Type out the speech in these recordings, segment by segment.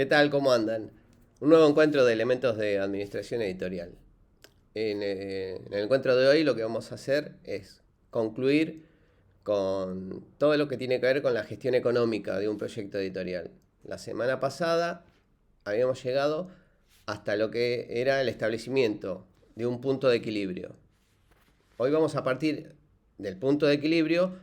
¿Qué tal? ¿Cómo andan? Un nuevo encuentro de elementos de administración editorial. En el encuentro de hoy lo que vamos a hacer es concluir con todo lo que tiene que ver con la gestión económica de un proyecto editorial. La semana pasada habíamos llegado hasta lo que era el establecimiento de un punto de equilibrio. Hoy vamos a partir del punto de equilibrio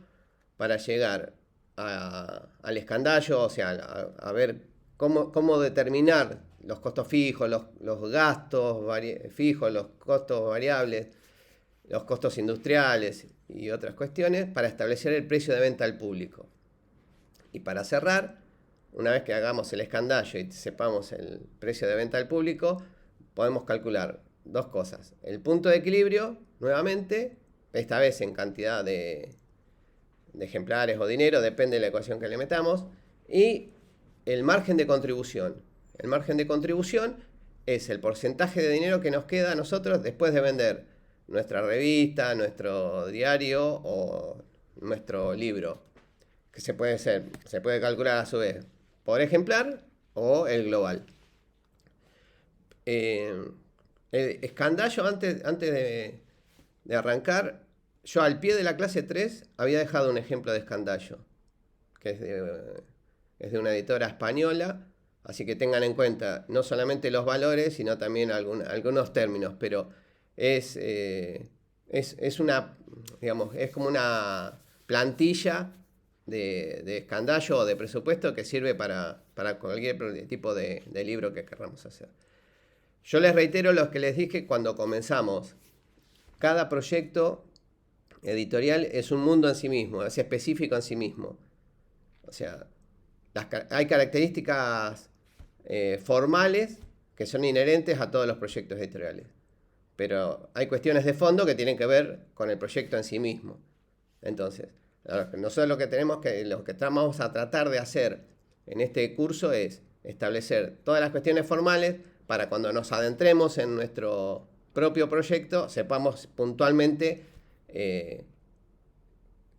para llegar al escandallo, o sea, a ver cómo determinar los costos fijos, los gastos fijos, los costos variables, los costos industriales y otras cuestiones para establecer el precio de venta al público. Y para cerrar, una vez que hagamos el escandallo y sepamos el precio de venta al público, podemos calcular dos cosas. El punto de equilibrio, nuevamente, esta vez en cantidad de ejemplares o dinero, depende de la ecuación que le metamos, y el margen de contribución. El margen de contribución es el porcentaje de dinero que nos queda a nosotros después de vender nuestra revista, nuestro diario o nuestro libro, que se puede calcular a su vez por ejemplar o el global. El escandallo, antes de arrancar, yo al pie de la clase 3 había dejado un ejemplo de escandallo, que es de una editora española, así que tengan en cuenta no solamente los valores, sino también algunos términos, pero es una, digamos, es como una plantilla de escandallo o de presupuesto que sirve para cualquier tipo de libro que queramos hacer. Yo les reitero lo que les dije cuando comenzamos. Cada proyecto editorial es un mundo en sí mismo, es específico en sí mismo. O sea, hay características formales que son inherentes a todos los proyectos editoriales. Pero hay cuestiones de fondo que tienen que ver con el proyecto en sí mismo. Entonces, nosotros lo que vamos a tratar de hacer en este curso es establecer todas las cuestiones formales para cuando nos adentremos en nuestro propio proyecto sepamos puntualmente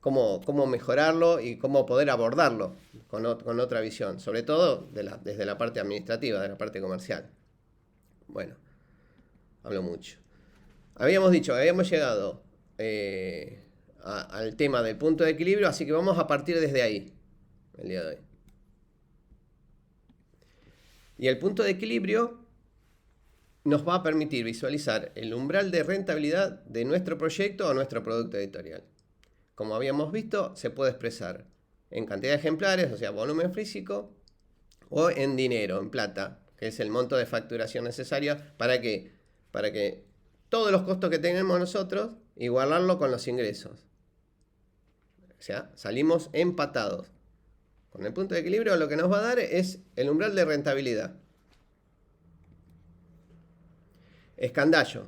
cómo mejorarlo y cómo poder abordarlo con otra visión, sobre todo desde la parte administrativa, de la parte comercial. Bueno, hablo mucho. Habíamos llegado al tema del punto de equilibrio, así que vamos a partir desde ahí, el día de hoy. Y el punto de equilibrio nos va a permitir visualizar el umbral de rentabilidad de nuestro proyecto o nuestro producto editorial. Como habíamos visto, se puede expresar en cantidad de ejemplares, o sea, volumen físico, o en dinero, en plata, que es el monto de facturación necesario para que todos los costos que tenemos nosotros, igualarlo con los ingresos. O sea, salimos empatados. Con el punto de equilibrio lo que nos va a dar es el umbral de rentabilidad. Escandallo,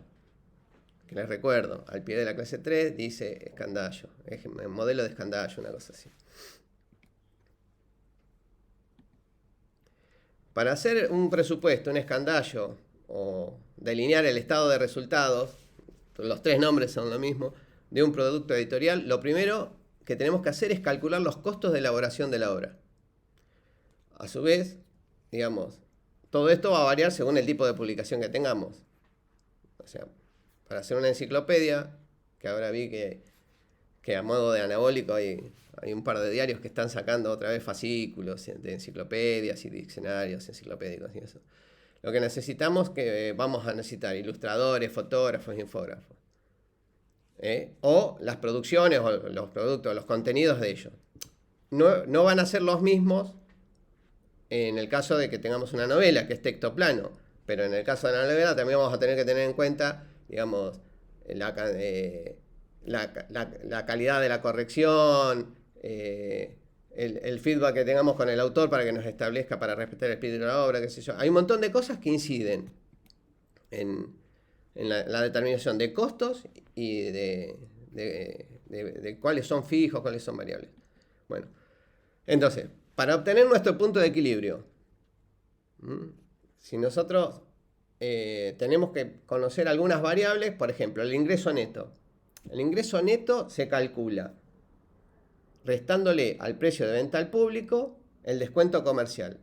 que les recuerdo, al pie de la clase 3 dice escandallo, es el modelo de escandallo, una cosa así. Para hacer un presupuesto, un escandallo, o delinear el estado de resultados, los tres nombres son lo mismo, de un producto editorial, lo primero que tenemos que hacer es calcular los costos de elaboración de la obra. A su vez, digamos, todo esto va a variar según el tipo de publicación que tengamos. O sea, para hacer una enciclopedia, que ahora vi que a modo de anabólico hay un par de diarios que están sacando otra vez fascículos de enciclopedias y diccionarios enciclopédicos y eso. Lo que necesitamos que vamos a necesitar ilustradores, fotógrafos, infógrafos. O las producciones o los productos, los contenidos de ellos. No van a ser los mismos en el caso de que tengamos una novela, que es texto plano. Pero en el caso de la novela también vamos a tener que tener en cuenta, digamos, la calidad de la corrección, el feedback que tengamos con el autor para que nos establezca para respetar el espíritu de la obra, qué sé yo. Hay un montón de cosas que inciden en la determinación de costos y de cuáles son fijos, cuáles son variables. Bueno, entonces, para obtener nuestro punto de equilibrio, si nosotros tenemos que conocer algunas variables, por ejemplo, el ingreso neto. El ingreso neto se calcula restándole al precio de venta al público el descuento comercial.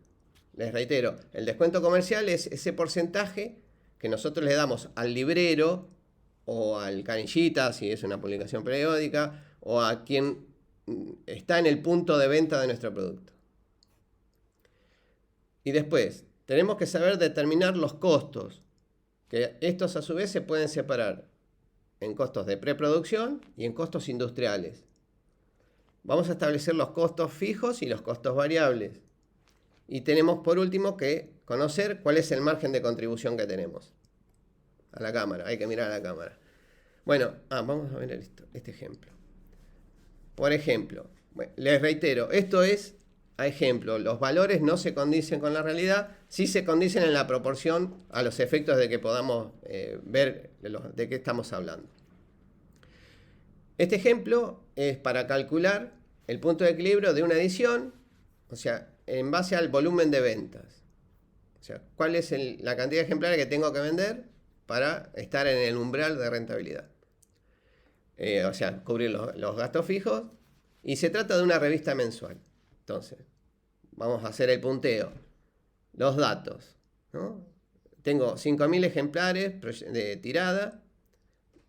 les reitero, el descuento comercial es ese porcentaje que nosotros le damos al librero o al canillita, si es una publicación periódica, o a quien está en el punto de venta de nuestro producto. Y después, tenemos que saber determinar los costos, que estos a su vez se pueden separar en costos de preproducción y en costos industriales. Vamos a establecer los costos fijos y los costos variables. Y tenemos por último que conocer cuál es el margen de contribución que tenemos. A la cámara, hay que mirar a la cámara. Bueno, vamos a ver este ejemplo. Por ejemplo, les reitero, esto es a ejemplo, los valores no se condicen con la realidad, sí se condicen en la proporción a los efectos de que podamos ver de qué estamos hablando. Este ejemplo es para calcular el punto de equilibrio de una edición, o sea, en base al volumen de ventas. O sea, cuál es la cantidad de ejemplares que tengo que vender para estar en el umbral de rentabilidad. O sea, cubrir los gastos fijos. Y se trata de una revista mensual. Entonces, vamos a hacer el punteo. Los datos, ¿no? Tengo 5.000 ejemplares de tirada.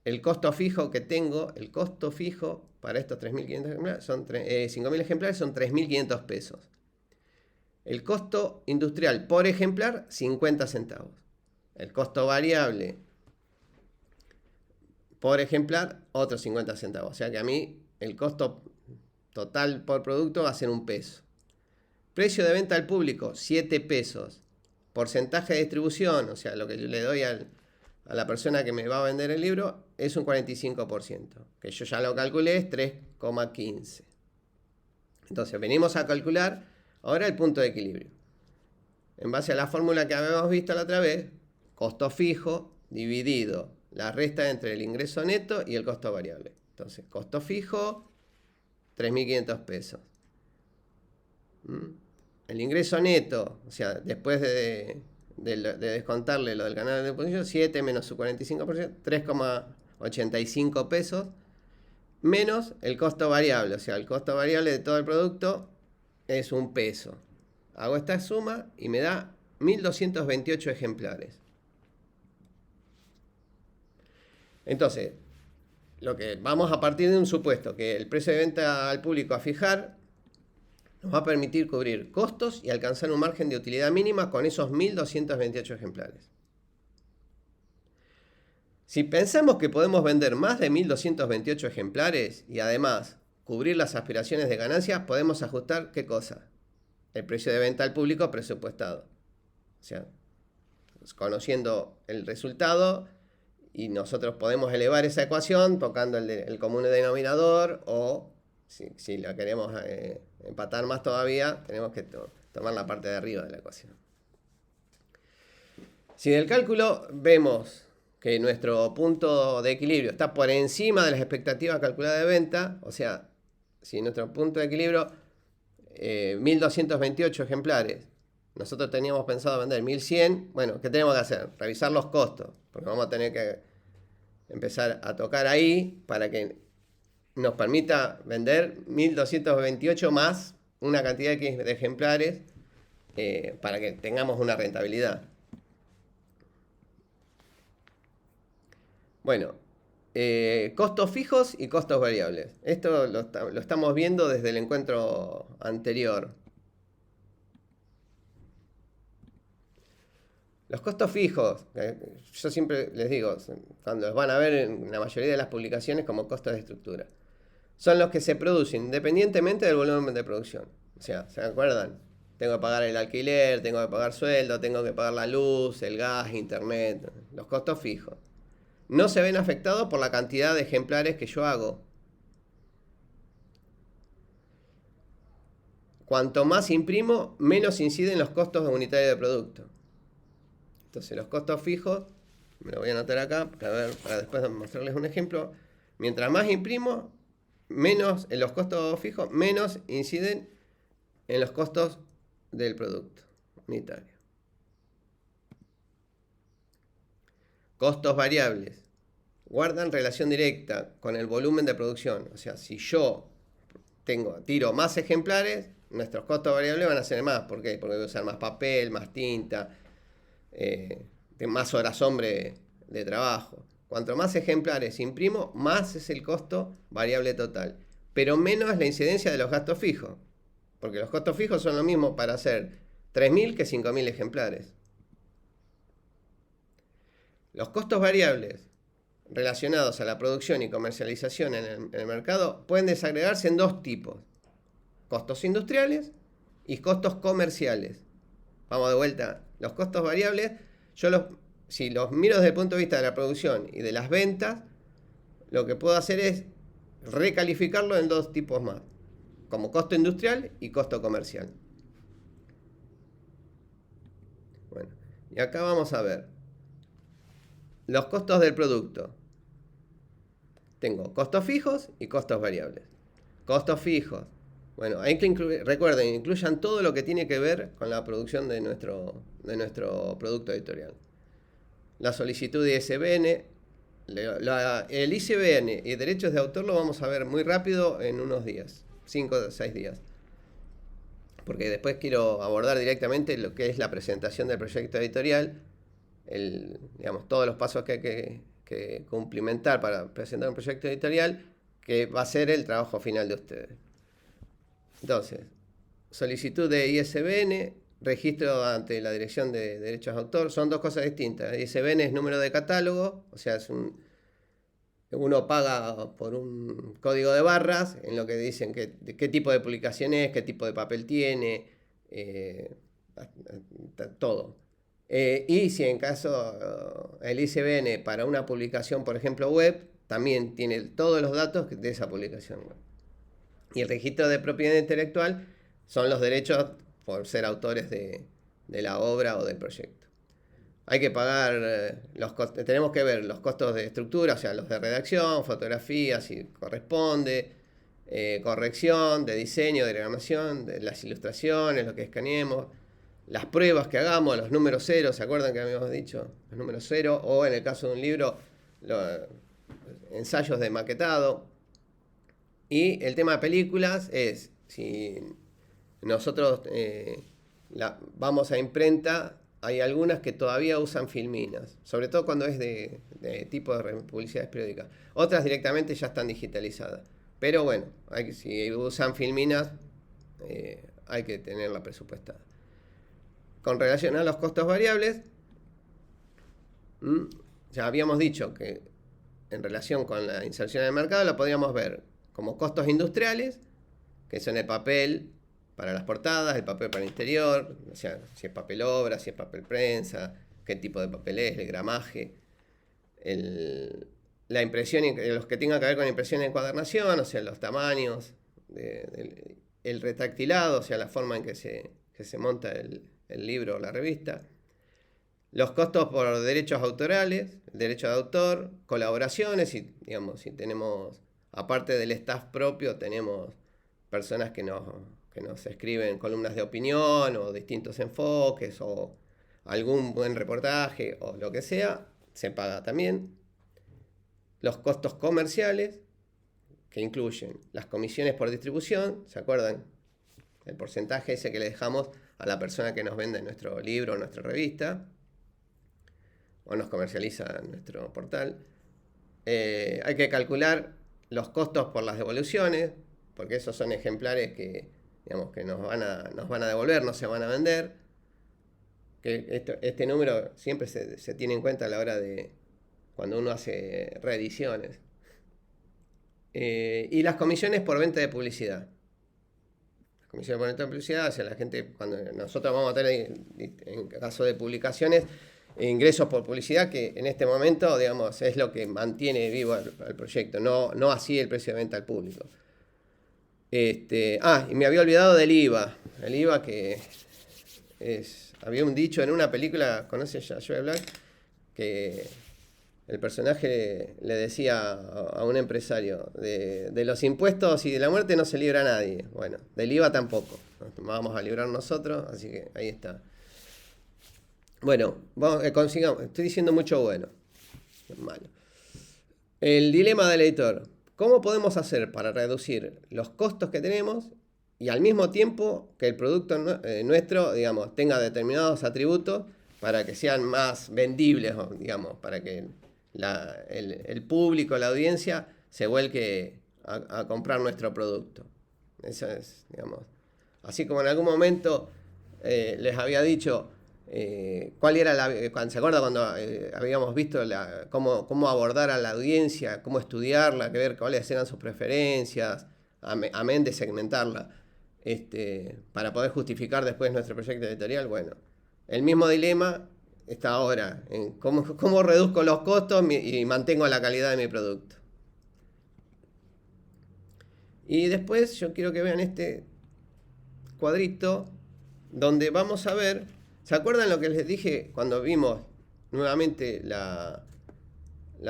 El costo fijo que tengo, el costo fijo para estos 3.500 ejemplares, 5.000 ejemplares son 3.500 pesos. El costo industrial por ejemplar, 50 centavos. El costo variable por ejemplar, otros 50 centavos. O sea que a mí el costo total por producto va a ser 1 peso. Precio de venta al público, 7 pesos. Porcentaje de distribución, o sea, lo que yo le doy a la persona que me va a vender el libro, es un 45%. Que yo ya lo calculé, es 3,15. Entonces, venimos a calcular ahora el punto de equilibrio. En base a la fórmula que habíamos visto la otra vez, costo fijo dividido la resta entre el ingreso neto y el costo variable. Entonces, costo fijo, 3.500 pesos. El ingreso neto, o sea, después de descontarle lo del canal de posición, 7 menos su 45%, 3,85 pesos, menos el costo variable, o sea, el costo variable de todo el producto es 1 peso. Hago esta suma y me da 1.228 ejemplares. Entonces, lo que vamos a partir de un supuesto, que el precio de venta al público a fijar nos va a permitir cubrir costos y alcanzar un margen de utilidad mínima con esos 1.228 ejemplares. Si pensamos que podemos vender más de 1.228 ejemplares y además cubrir las aspiraciones de ganancias, podemos ajustar ¿qué cosa? El precio de venta al público presupuestado. O sea, conociendo el resultado, y nosotros podemos elevar esa ecuación tocando el común denominador, o si la queremos empatar más todavía, tenemos que tomar la parte de arriba de la ecuación. Si del cálculo vemos que nuestro punto de equilibrio está por encima de las expectativas calculadas de venta, o sea, si nuestro punto de equilibrio 1.228 ejemplares, nosotros teníamos pensado vender 1.100, bueno, ¿qué tenemos que hacer? Revisar los costos, porque vamos a tener que empezar a tocar ahí para que nos permita vender 1.228 más una cantidad de ejemplares para que tengamos una rentabilidad. Bueno, costos fijos y costos variables. Esto lo estamos viendo desde el encuentro anterior. Los costos fijos, yo siempre les digo, cuando los van a ver en la mayoría de las publicaciones como costos de estructura, son los que se producen independientemente del volumen de producción. O sea, ¿se acuerdan? Tengo que pagar el alquiler, tengo que pagar sueldo, tengo que pagar la luz, el gas, internet, los costos fijos. No se ven afectados por la cantidad de ejemplares que yo hago. Cuanto más imprimo, menos inciden los costos unitarios de producto. Entonces los costos fijos, me lo voy a anotar acá para después mostrarles un ejemplo. Mientras más imprimo, menos en los costos fijos, menos inciden en los costos del producto unitario. Costos variables. Guardan relación directa con el volumen de producción. O sea, si yo tiro más ejemplares, nuestros costos variables van a ser más. ¿Por qué? Porque voy a usar más papel, más tinta, más horas hombre de trabajo. Cuanto más ejemplares imprimo, más es el costo variable total. Pero menos es la incidencia de los gastos fijos. Porque los costos fijos son lo mismo para hacer 3.000 que 5.000 ejemplares. Los costos variables relacionados a la producción y comercialización en el mercado pueden desagregarse en dos tipos: costos industriales y costos comerciales. Vamos de vuelta. Los costos variables, si los miro desde el punto de vista de la producción y de las ventas, lo que puedo hacer es recalificarlo en dos tipos más, como costo industrial y costo comercial. Bueno, y acá vamos a ver los costos del producto. Tengo costos fijos y costos variables. Costos fijos. Bueno, hay que incluir, recuerden, incluyan todo lo que tiene que ver con la producción de nuestro producto editorial. La solicitud de ISBN, el ISBN y derechos de autor lo vamos a ver muy rápido en unos días, 5 o 6 días. Porque después quiero abordar directamente lo que es la presentación del proyecto editorial, todos los pasos que hay que cumplimentar para presentar un proyecto editorial, que va a ser el trabajo final de ustedes. Entonces, solicitud de ISBN, registro ante la Dirección de Derechos de Autor, son dos cosas distintas. ISBN es número de catálogo, o sea, uno paga por un código de barras en lo que dicen qué tipo de publicación es, qué tipo de papel tiene, todo. Y si en caso el ISBN para una publicación, por ejemplo, web, también tiene todos los datos de esa publicación web. Y el registro de propiedad intelectual son los derechos por ser autores de la obra o del proyecto. Hay que pagar tenemos que ver los costos de estructura, o sea, los de redacción, fotografía, si corresponde, corrección, de diseño, de diagramación, de las ilustraciones, lo que escaneemos, las pruebas que hagamos, los números cero, ¿se acuerdan que habíamos dicho? Los números cero, o en el caso de un libro, los ensayos de maquetado. Y el tema de películas es, si nosotros vamos a imprenta, hay algunas que todavía usan filminas, sobre todo cuando es de tipo de publicidades periódicas. Otras directamente ya están digitalizadas. Pero bueno, si usan filminas, hay que tenerla presupuestada. Con relación a los costos variables, ya habíamos dicho que en relación con la inserción en el mercado la podríamos ver como costos industriales, que son el papel para las portadas, el papel para el interior, o sea, si es papel obra, si es papel prensa, qué tipo de papel es, el gramaje, la impresión, los que tengan que ver con impresión y encuadernación, o sea, los tamaños, el retractilado, o sea, la forma en que se monta el libro o la revista, los costos por derechos autorales, derecho de autor, colaboraciones, si tenemos, aparte del staff propio, tenemos personas que nos escriben columnas de opinión o distintos enfoques o algún buen reportaje o lo que sea, se paga también. Los costos comerciales, que incluyen las comisiones por distribución, ¿se acuerdan? El porcentaje ese que le dejamos a la persona que nos vende nuestro libro o nuestra revista o nos comercializa en nuestro portal. Hay que calcular los costos por las devoluciones, porque esos son ejemplares que nos van a devolver, no se van a vender. Que este número siempre se tiene en cuenta a la hora de cuando uno hace reediciones. Y las comisiones por venta de publicidad. Las comisiones por venta de publicidad, o sea, la gente, cuando nosotros vamos a tener, en caso de publicaciones, ingresos por publicidad, que en este momento, digamos, es lo que mantiene vivo al proyecto, no así el precio de venta al público. Y me había olvidado del IVA. El IVA que había un dicho en una película, ¿conoces a Joe Black? Que el personaje le decía a un empresario, de los impuestos y de la muerte no se libra nadie. Bueno, del IVA tampoco. Nos vamos a librar nosotros, así que ahí está. Bueno, consigamos. Estoy diciendo mucho bueno. Malo. El dilema del editor. ¿Cómo podemos hacer para reducir los costos que tenemos y al mismo tiempo que el producto nuestro, digamos, tenga determinados atributos para que sean más vendibles, digamos, para que el público, la audiencia, se vuelque a comprar nuestro producto. Eso es, digamos. Así como en algún momento les había dicho cuál era ¿se acuerda cuando habíamos visto cómo abordar a la audiencia, cómo estudiarla, ver cuáles eran sus preferencias, amén de segmentarla, para poder justificar después nuestro proyecto editorial? Bueno, el mismo dilema está ahora en cómo reduzco los costos y mantengo la calidad de mi producto. Y después yo quiero que vean este cuadrito donde vamos a ver, ¿se acuerdan lo que les dije cuando vimos nuevamente la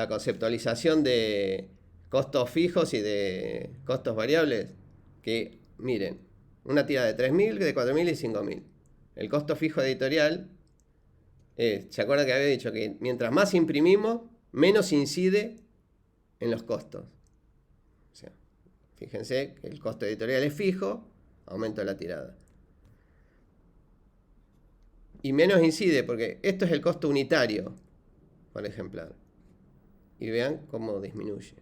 conceptualización de costos fijos y de costos variables? Que miren, una tira de 3.000, de 4.000 y 5.000. El costo fijo editorial, ¿se acuerdan que había dicho que mientras más imprimimos, menos incide en los costos? O sea, fíjense que el costo editorial es fijo, aumento de la tirada. Y menos incide, porque esto es el costo unitario por ejemplar. Y vean cómo disminuye.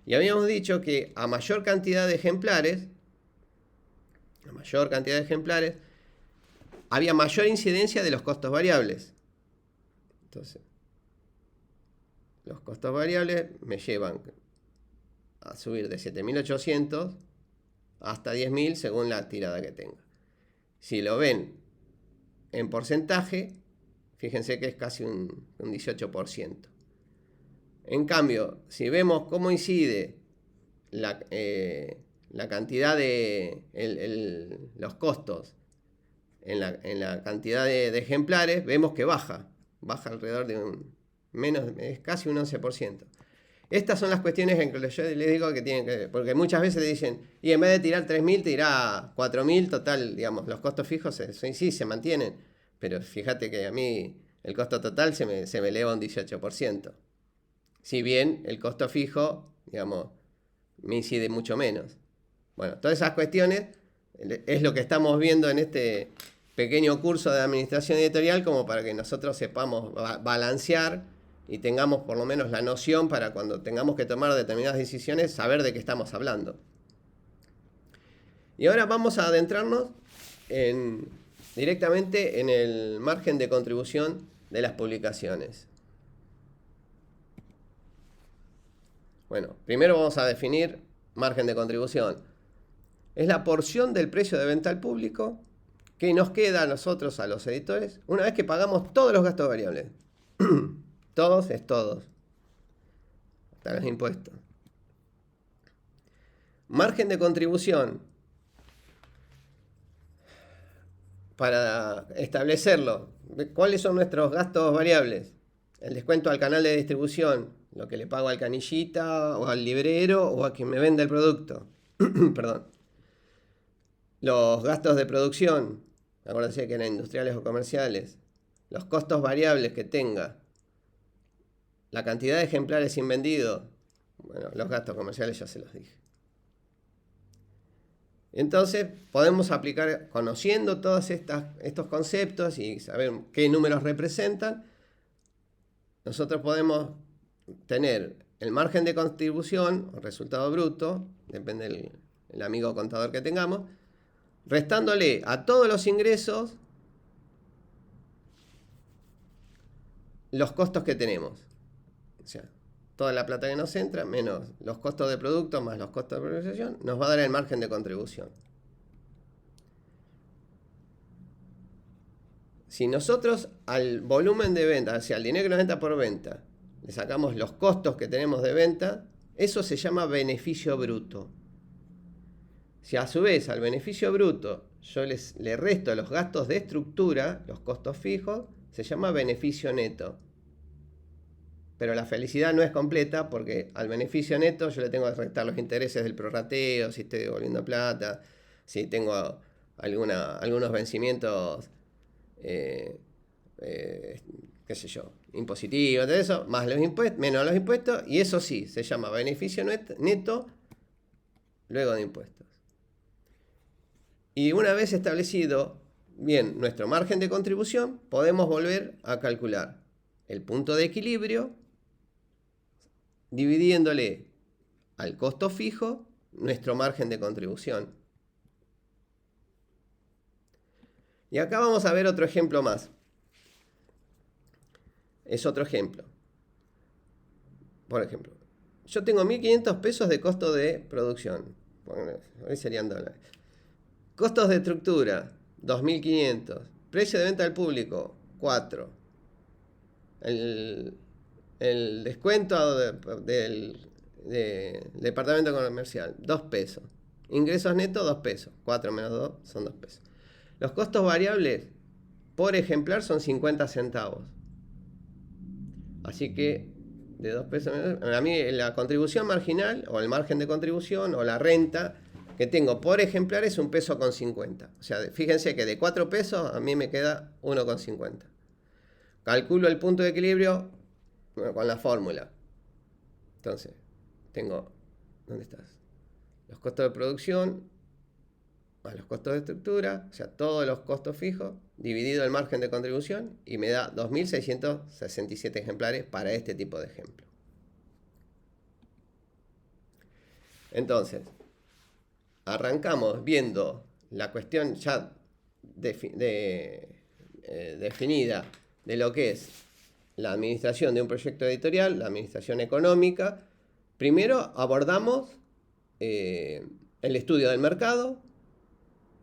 Y habíamos dicho que a mayor cantidad de ejemplares, había mayor incidencia de los costos variables. Entonces, los costos variables me llevan a subir de 7.800 hasta 10.000 según la tirada que tenga. Si lo ven en porcentaje, fíjense que es casi un 18%. En cambio, si vemos cómo incide la cantidad de los costos en la cantidad de ejemplares, vemos que baja alrededor de es casi un 11%. Estas son las cuestiones en que yo les digo que tienen que ver, porque muchas veces le dicen, y en vez de tirar 3.000, tirá 4.000, total, digamos, los costos fijos sí se mantienen, pero fíjate que a mí el costo total se me eleva un 18%. Si bien el costo fijo, digamos, me incide mucho menos. Bueno, todas esas cuestiones es lo que estamos viendo en este pequeño curso de administración editorial, como para que nosotros sepamos balancear y tengamos por lo menos la noción para cuando tengamos que tomar determinadas decisiones, saber de qué estamos hablando. Y ahora vamos a adentrarnos directamente en el margen de contribución de las publicaciones. Bueno, primero vamos a definir margen de contribución. Es la porción del precio de venta al público que nos queda a nosotros, a los editores, una vez que pagamos todos los gastos variables. Todos es todos. Hasta los impuestos. Margen de contribución. Para establecerlo, ¿cuáles son nuestros gastos variables? El descuento al canal de distribución, lo que le pago al canillita o al librero o a quien me vende el producto. Perdón. Los gastos de producción, acuérdense que eran industriales o comerciales. Los costos variables que tenga. La cantidad de ejemplares sin vendido. Bueno, los gastos comerciales ya se los dije. Entonces podemos aplicar, conociendo todos estos conceptos y saber qué números representan, nosotros podemos tener el margen de contribución o resultado bruto, depende del amigo contador que tengamos, restándole a todos los ingresos los costos que tenemos. O sea, toda la plata que nos entra, menos los costos de producto, más los costos de procesación, nos va a dar el margen de contribución. Si nosotros al volumen de venta, o sea, al dinero que nos entra por venta, le sacamos los costos que tenemos de venta, eso se llama beneficio bruto. Si a su vez al beneficio bruto yo le resto los gastos de estructura, los costos fijos, se llama beneficio neto. Pero la felicidad no es completa porque al beneficio neto yo le tengo que restar los intereses del prorrateo, si estoy devolviendo plata, si tengo algunos vencimientos, qué sé yo, impositivos, de eso, más los impuestos, menos los impuestos, y eso sí, se llama beneficio neto luego de impuestos. Y una vez establecido bien nuestro margen de contribución, podemos volver a calcular el punto de equilibrio dividiéndole al costo fijo nuestro margen de contribución. Y acá vamos a ver otro ejemplo más. Es otro ejemplo. Por ejemplo, yo tengo 1.500 pesos de costo de producción. Bueno, hoy serían dólares. Costos de estructura, 2.500. Precio de venta al público, 4. El descuento del departamento comercial, 2 pesos. Ingresos netos, 2 pesos. 4 menos 2 son 2 pesos. Los costos variables por ejemplar son 50 centavos. Así que de 2 pesos, a mí la contribución marginal o el margen de contribución o la renta que tengo por ejemplar es 1,50 pesos. O sea, fíjense que de 4 pesos a mí me queda 1,50. Calculo el punto de equilibrio con la fórmula. Entonces, tengo, ¿dónde estás? Los costos de producción más los costos de estructura, o sea, todos los costos fijos, dividido el margen de contribución, y me da 2.667 ejemplares para este tipo de ejemplo. Entonces, arrancamos viendo la cuestión ya definida de lo que es la administración de un proyecto editorial, la administración económica. Primero abordamos el estudio del mercado,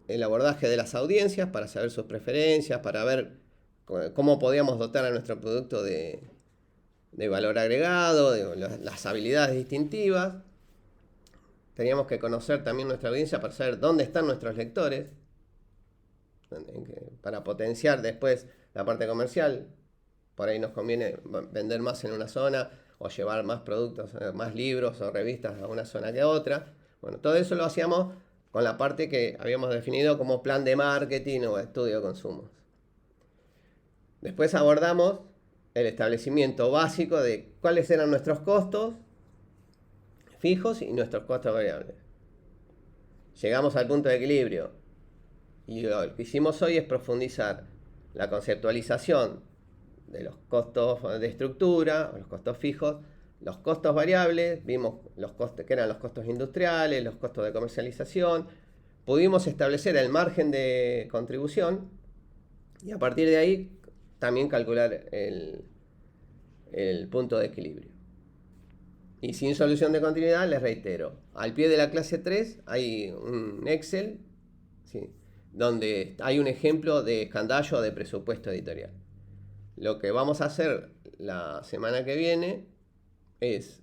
el abordaje de las audiencias para saber sus preferencias, para ver cómo podíamos dotar a nuestro producto de valor agregado, de las habilidades distintivas. Teníamos que conocer también nuestra audiencia para saber dónde están nuestros lectores, para potenciar después la parte comercial. Por ahí nos conviene vender más en una zona o llevar más productos, más libros o revistas a una zona que a otra. Bueno, todo eso lo hacíamos con la parte que habíamos definido como plan de marketing o estudio de consumos. Después abordamos el establecimiento básico de cuáles eran nuestros costos fijos y nuestros costos variables. Llegamos al punto de equilibrio y lo que hicimos hoy es profundizar la conceptualización de los costos de estructura, los costos fijos, los costos variables, vimos los costos que eran los costos industriales, los costos de comercialización, pudimos establecer el margen de contribución y a partir de ahí también calcular el punto de equilibrio. Y sin solución de continuidad, les reitero, al pie de la clase 3 hay un Excel, ¿sí?, donde hay un ejemplo de escandallo de presupuesto editorial. Lo que vamos a hacer la semana que viene es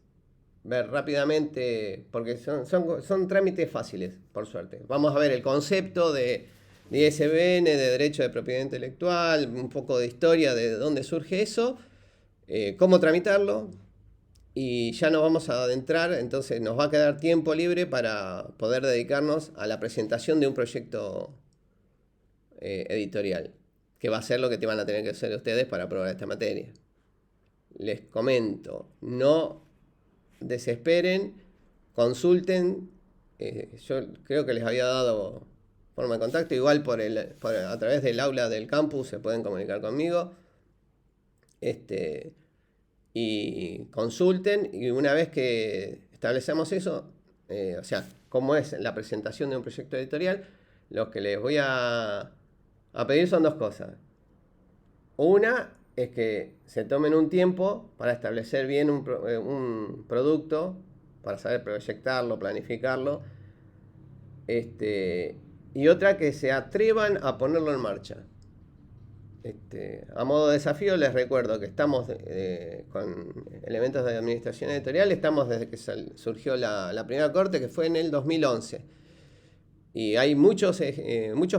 ver rápidamente, porque son trámites fáciles, por suerte. Vamos a ver el concepto de ISBN, de derecho de propiedad intelectual, un poco de historia de dónde surge eso, cómo tramitarlo, y ya nos vamos a adentrar, entonces nos va a quedar tiempo libre para poder dedicarnos a la presentación de un proyecto editorial, que va a ser lo que te van a tener que hacer ustedes para aprobar esta materia. Les comento, no desesperen, consulten. Yo creo que les había dado forma de contacto, igual a través del aula del campus se pueden comunicar conmigo. Y consulten, y una vez que establecemos eso, o sea, cómo es la presentación de un proyecto editorial, lo que les voy a pedir son dos cosas. Una es que se tomen un tiempo para establecer bien un producto, para saber proyectarlo, planificarlo, y otra que se atrevan a ponerlo en marcha. A modo de desafío les recuerdo que estamos con elementos de administración editorial, estamos desde que surgió la primera corte, que fue en el 2011. Y hay muchos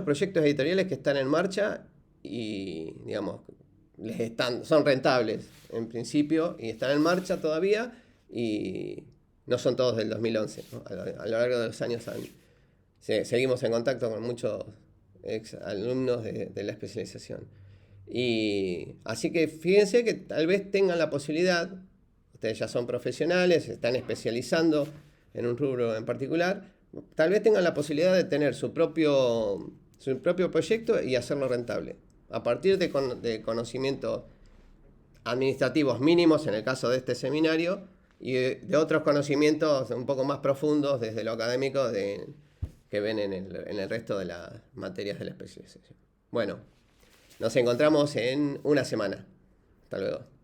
proyectos editoriales que están en marcha y, digamos, son rentables en principio y están en marcha todavía, y no son todos del 2011, ¿no? A lo largo de los años seguimos en contacto con muchos ex alumnos de la especialización. Y así que fíjense que tal vez tengan la posibilidad, ustedes ya son profesionales, se están especializando en un rubro en particular, tal vez tengan la posibilidad de tener su propio proyecto y hacerlo rentable. A partir de conocimientos administrativos mínimos, en el caso de este seminario, y de otros conocimientos un poco más profundos desde lo académico que ven en el resto de las materias de la especialización. Bueno, nos encontramos en una semana. Hasta luego.